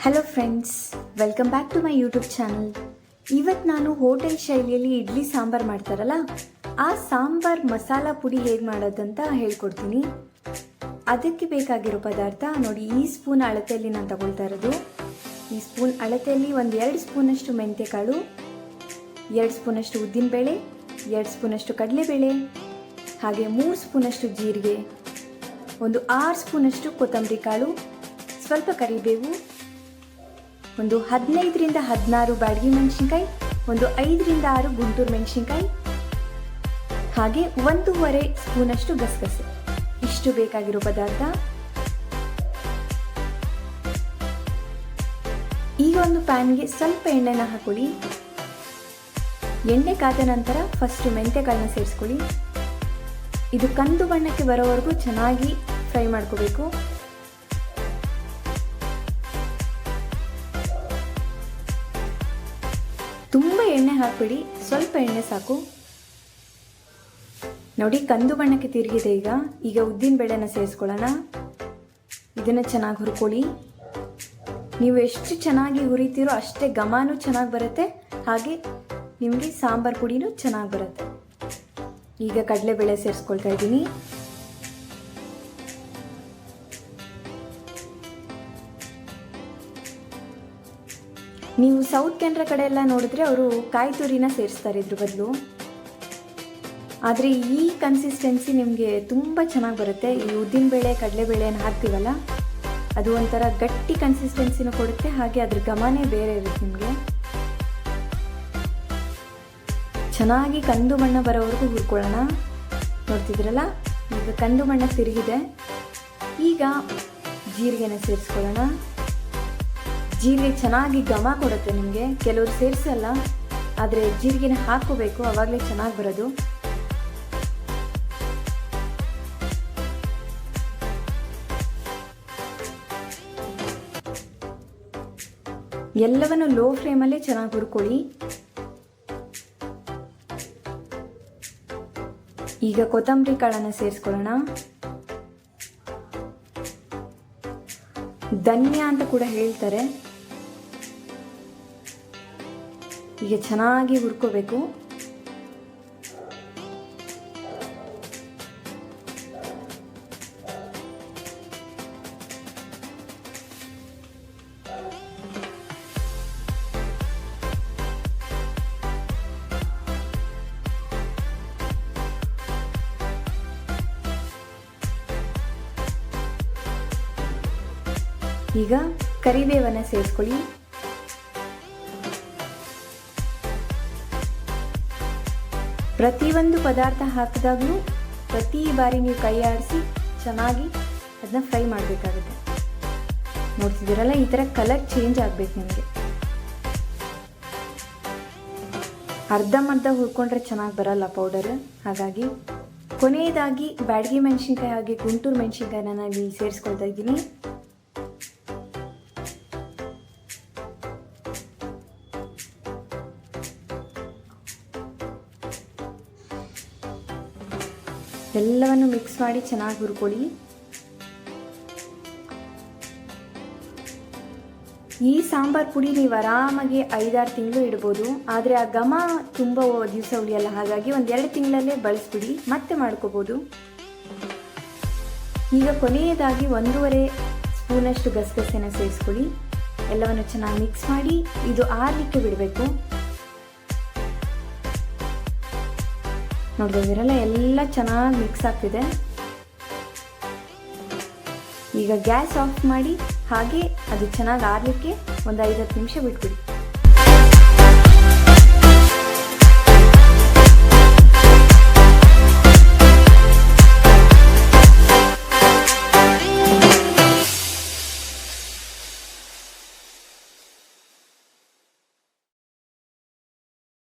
Hello friends, welcome back to my YouTube channel. ಇವತ್ತು ನಾನು hotel ಶೈಲಿಯಲ್ಲಿ ಇಡ್ಲಿ ಸಾಂಬಾರು ಮಾಡ್ತಾರಲ್ಲ, ಆ ಸಾಂಬಾರ್ ಮಸಾಲ ಪುಡಿ ಹೇಗೆ ಮಾಡೋದಂತ ಹೇಳ್ಕೊಡ್ತೀನಿ. ಅದಕ್ಕೆ ಬೇಕಾಗಿರೋ ಪದಾರ್ಥ ನೋಡಿ, ಈ ಸ್ಪೂನ್ ಅಳತೆಯಲ್ಲಿ ನಾನು ತಗೊಳ್ತಾ ಇರೋದು. ಈ ಸ್ಪೂನ್ ಅಳತೆಯಲ್ಲಿ 2 ಸ್ಪೂನಷ್ಟು ಮೆಂತ್ಯಕಾಳು, 2 ಸ್ಪೂನಷ್ಟು ಉದ್ದಿನಬೇಳೆ, 2 ಸ್ಪೂನಷ್ಟು ಕಡಲೆಬೇಳೆ, ಹಾಗೆ 3 ಸ್ಪೂನಷ್ಟು ಜೀರಿಗೆ, 6 ಸ್ಪೂನಷ್ಟು ಕೊತ್ತಂಬರಿ ಕಾಳು, ಸ್ವಲ್ಪ ಕರಿಬೇವು, 15ರಿಂದ 16 ಬ್ಯಾಡಗಿ ಮೆಣಸಿನ್ಕಾಯಿ, 5ರಿಂದ 6 ಗುಂಟೂರು ಮೆಣಸಿನ್ಕಾಯಿ, ಹಾಗೆ 1.5 ಸ್ಪೂನಷ್ಟು ಗಸಗಸೆ. ಇಷ್ಟು ಬೇಕಾಗಿರೋ ಪದಾರ್ಥ. ಈಗ ಒಂದು ಪ್ಯಾನ್ಗೆ ಸ್ವಲ್ಪ ಎಣ್ಣೆನ ಹಾಕೊಳ್ಳಿ. ಎಣ್ಣೆ ಕಾದ ನಂತರ ಫಸ್ಟ್ ಮೆಂತ್ಯಕಾಳನ್ನ ಸೇರಿಸ್ಕೊಳ್ಳಿ. ಇದು ಕಂದು ಬಣ್ಣಕ್ಕೆ ಬರೋವರೆಗೂ ಚೆನ್ನಾಗಿ ಫ್ರೈ ಮಾಡ್ಕೋಬೇಕು. ತುಂಬ ಎಣ್ಣೆ ಹಾಕಬೇಡಿ, ಸ್ವಲ್ಪ ಎಣ್ಣೆ ಸಾಕು. ನೋಡಿ, ಕಂದು ಬಣ್ಣಕ್ಕೆ ತಿರುಗಿದೆ. ಈಗ ಉದ್ದಿನ ಬೇಳೆನ ಸೇರಿಸ್ಕೊಳ್ಳೋಣ. ಇದನ್ನು ಚೆನ್ನಾಗಿ ಹುರ್ಕೊಳ್ಳಿ. ನೀವು ಎಷ್ಟು ಚೆನ್ನಾಗಿ ಹುರಿತೀರೋ ಅಷ್ಟೇ ಘಮನೂ ಚೆನ್ನಾಗಿ ಬರುತ್ತೆ, ಹಾಗೆ ನಿಮಗೆ ಸಾಂಬಾರು ಪುಡಿನೂ ಚೆನ್ನಾಗಿ ಬರುತ್ತೆ. ಈಗ ಕಡಲೆಬೇಳೆ ಸೇರಿಸ್ಕೊಳ್ತಾ ಇದ್ದೀನಿ. ನೀವು ಸೌತ್ ಕೆನರಾ ಕಡೆ ಎಲ್ಲ ನೋಡಿದ್ರೆ ಅವರು ಕಾಯಿ ತುರಿನ ಸೇರಿಸ್ತಾರೆ ಇದ್ರ ಬದಲು. ಆದರೆ ಈ ಕನ್ಸಿಸ್ಟೆನ್ಸಿ ನಿಮಗೆ ತುಂಬ ಚೆನ್ನಾಗಿ ಬರುತ್ತೆ. ಈ ಉದ್ದಿನಬೇಳೆ ಕಡಲೆಬೇಳೆನ ಹಾಕ್ತೀವಲ್ಲ, ಅದು ಒಂಥರ ಗಟ್ಟಿ ಕನ್ಸಿಸ್ಟೆನ್ಸಿನೂ ಕೊಡುತ್ತೆ, ಹಾಗೆ ಅದ್ರ ಘಮನೇ ಬೇರೆ ಇರುತ್ತೆ ನಿಮಗೆ. ಚೆನ್ನಾಗಿ ಕಂದು ಬಣ್ಣ ಬರೋವರೆಗೂ ಹುರ್ಕೊಳ್ಳೋಣ. ನೋಡ್ತಿದ್ರಲ್ಲ, ಈಗ ಕಂದು ಬಣ್ಣ ತಿರುಗಿದೆ. ಈಗ ಜೀರಿಗೆನ ಸೇರಿಸ್ಕೊಳ್ಳೋಣ. ಜೀರಿಗೆ ಚೆನ್ನಾಗಿ ಘಮ ಕೊಡುತ್ತೆ ನಿಮಗೆ. ಕೆಲವರು ಸೇರಿಸಲ್ಲ, ಆದರೆ ಜೀರಿಗೆನ ಹಾಕೋಬೇಕು, ಆವಾಗಲೇ ಚೆನ್ನಾಗಿ ಬರೋದು. ಎಲ್ಲವನ್ನು ಲೋ ಫ್ಲೇಮಲ್ಲೇ ಚೆನ್ನಾಗಿ ಹುರ್ಕೊಳ್ಳಿ. ಈಗ ಕೊತ್ತಂಬರಿ ಕಾಳನ್ನು ಸೇರಿಸ್ಕೊಳ್ಳೋಣ. ಧನ್ಯ ಅಂತ ಕೂಡ ಹೇಳ್ತಾರೆ. ಈಗ ಚೆನ್ನಾಗಿ ಹುರ್ಕೋಬೇಕು. ಈಗ ಕರಿಬೇವನ್ನು ಸೇರಿಸ್ಕೊಳ್ಳಿ. ಪ್ರತಿಯೊಂದು ಪದಾರ್ಥ ಹಾಕಿದಾಗಲೂ ಪ್ರತಿ ಬಾರಿ ನೀವು ಕೈ ಆಡಿಸಿ ಚೆನ್ನಾಗಿ ಅದನ್ನ ಫ್ರೈ ಮಾಡಬೇಕಾಗುತ್ತೆ. ನೋಡ್ತಿದ್ದೀರಲ್ಲ, ಈ ಥರ ಕಲರ್ ಚೇಂಜ್ ಆಗಬೇಕು ನಿಮಗೆ. ಅರ್ಧಂಬರ್ಧ ಹುರ್ಕೊಂಡ್ರೆ ಚೆನ್ನಾಗಿ ಬರಲ್ಲ ಪೌಡರ್. ಹಾಗಾಗಿ ಕೊನೆಯದಾಗಿ ಬ್ಯಾಡಗಿ ಮೆಣಸಿನ್ಕಾಯಿ ಹಾಗೆ ಗುಂಟೂರು ಮೆಣಸಿನ್ಕಾಯಿನ ನಾನು ಇಲ್ಲಿ ಸೇರಿಸ್ಕೊಳ್ತಾ ಇದ್ದೀನಿ. ಎಲ್ಲವನ್ನು ಮಿಕ್ಸ್ ಮಾಡಿ ಚೆನ್ನಾಗಿ ಹುರ್ಕೊಳ್ಳಿ. ಈ ಸಾಂಬಾರು ಪುಡಿ ನೀವು ಆರಾಮಾಗಿ 5-6 ತಿಂಗಳು ಇಡ್ಬೋದು, ಆದರೆ ಆ ಘಮ ತುಂಬ ದಿವಸ ಉಳಿಯಲ್ಲ. ಹಾಗಾಗಿ 1-2 ತಿಂಗಳಲ್ಲೇ ಬಳಸ್ಬಿಡಿ, ಮತ್ತೆ ಮಾಡ್ಕೋಬೋದು. ಈಗ ಕೊನೆಯದಾಗಿ 1.5 ಸ್ಪೂನಷ್ಟು ಗಸಗಸೆನ ಸೇರಿಸ್ಕೊಳ್ಳಿ. ಎಲ್ಲವನ್ನು ಚೆನ್ನಾಗಿ ಮಿಕ್ಸ್ ಮಾಡಿ ಇದು ಆರಲಿಕ್ಕೆ ಬಿಡಬೇಕು. ನೋಡ್ತಿದ್ದೀರಲ್ಲ, ಎಲ್ಲ ಚೆನ್ನಾಗಿ ಮಿಕ್ಸ್ ಆಗ್ತಿದೆ. ಈಗ ಗ್ಯಾಸ್ ಆಫ್ ಮಾಡಿ ಹಾಗೆ ಅದು ಚೆನ್ನಾಗಿ ಆರಲಿಕ್ಕೆ 5-10 ನಿಮಿಷ ಬಿಟ್ಬಿಡಿ.